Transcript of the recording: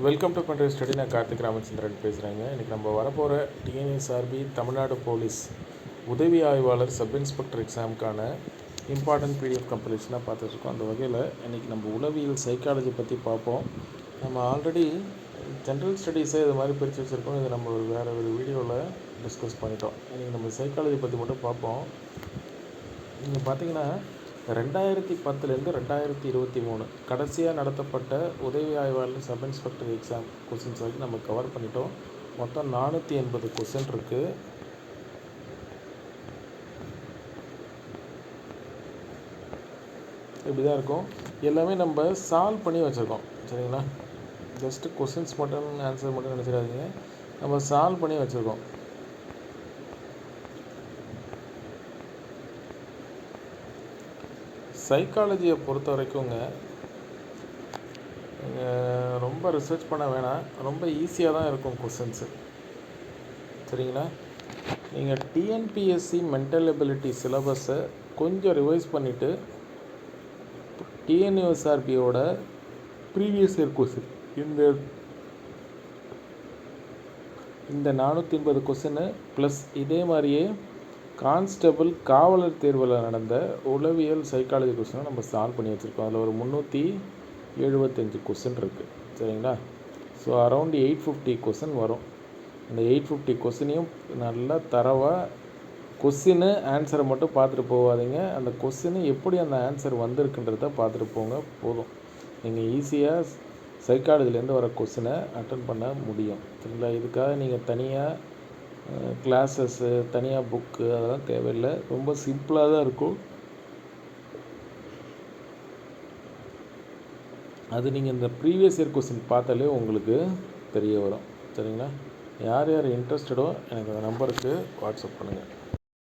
Welcome to பண்டைய study. நான் கார்த்திக் ராமச்சந்திரன் பேசுகிறேங்க. இன்றைக்கி நம்ம வரப்போகிற டிஎன்எஸ்ஆர்பி தமிழ்நாடு போலீஸ் உதவி ஆய்வாளர் சப் இன்ஸ்பெக்டர் எக்ஸாமுக்கான இம்பார்ட்டன்ட் பிடிஎஃப் கம்பெலிஷனாக பார்த்துட்ருக்கோம். அந்த வகையில் இன்றைக்கி நம்ம உளவியல் சைக்காலஜி பற்றி பார்ப்போம். நம்ம ஆல்ரெடி ஜென்ரல் ஸ்டடீஸை இது மாதிரி பிரித்து வச்சுருக்கோம். இது நம்ம வேறு ஒரு வீடியோவில் டிஸ்கஸ் பண்ணிட்டோம். இன்றைக்கி நம்ம சைக்காலஜி பற்றி மட்டும் பார்ப்போம். நீங்கள் பார்த்தீங்கன்னா 2010 2023 கடைசியாக நடத்தப்பட்ட உதவி ஆய்வாளர் சப் இன்ஸ்பெக்டர் எக்ஸாம் கொஸ்டின்ஸ் வரைக்கும் நம்ம கவர் பண்ணிட்டோம். மொத்தம் 480 கொஸ்டின் இருக்குது. இப்படி தான் இருக்கும். எல்லாமே நம்ம சால்வ் பண்ணி வச்சுருக்கோம், சரிங்களா? ஜஸ்ட்டு கொஸ்டின்ஸ் மட்டும் ஆன்சர் மட்டும் நினச்சிடாதீங்க, நம்ம சால்வ் பண்ணி வச்சுருக்கோம். சைக்காலஜியை பொறுத்த வரைக்குங்க ரொம்ப ரிசர்ச் பண்ண வேணாம், ரொம்ப ஈஸியாக தான் இருக்கும் கொஸ்டின்ஸு, சரிங்களா? நீங்கள் டிஎன்பிஎஸ்சி மென்டல் எபிலிட்டி சிலபஸை கொஞ்சம் ரிவைஸ் பண்ணிவிட்டு டிஎன்யூஎஸ்ஆர்பியோட ப்ரீவியஸ் இயர் கொஸ்டின் இந்த 480 கொஸ்டின்னு ப்ளஸ் இதே மாதிரியே கான்ஸ்டபிள் காவலர் தேர்வில் நடந்த உளவியல் சைக்காலஜி கொஸ்டினை நம்ம சால்வ் பண்ணி வச்சுருக்கோம். அதில் ஒரு 375 கொஸ்டின் இருக்குது, சரிங்களா? ஸோ அரௌண்ட் 850 கொஸ்டின் வரும். அந்த 850 கொஸ்டினையும் நல்லா தரவாக கொஸ்டின்னு ஆன்சரை மட்டும் பார்த்துட்டு போகாதீங்க. அந்த கொஸ்டின் எப்படி அந்த ஆன்சர் வந்திருக்குன்றத பார்த்துட்டு போங்க போதும். நீங்கள் ஈஸியாக சைக்காலஜிலேருந்து வர கொஸ்டினை அட்டன் பண்ண முடியும், சரிங்களா? இதுக்காக நீங்கள் தனியாக கிளாஸஸ்ஸு தனியாக புக்கு அதெல்லாம் தேவையில்லை. ரொம்ப சிம்பிளாக தான் இருக்கும். அது நீங்கள் இந்த ப்ரீவியஸ் இயர் கொஸ்டின் பார்த்தாலே உங்களுக்கு தெரிய வரும், சரிங்களா? யார் யார் இன்ட்ரெஸ்டடோ எனக்கு அந்த நம்பருக்கு வாட்ஸ்அப் பண்ணுங்கள்.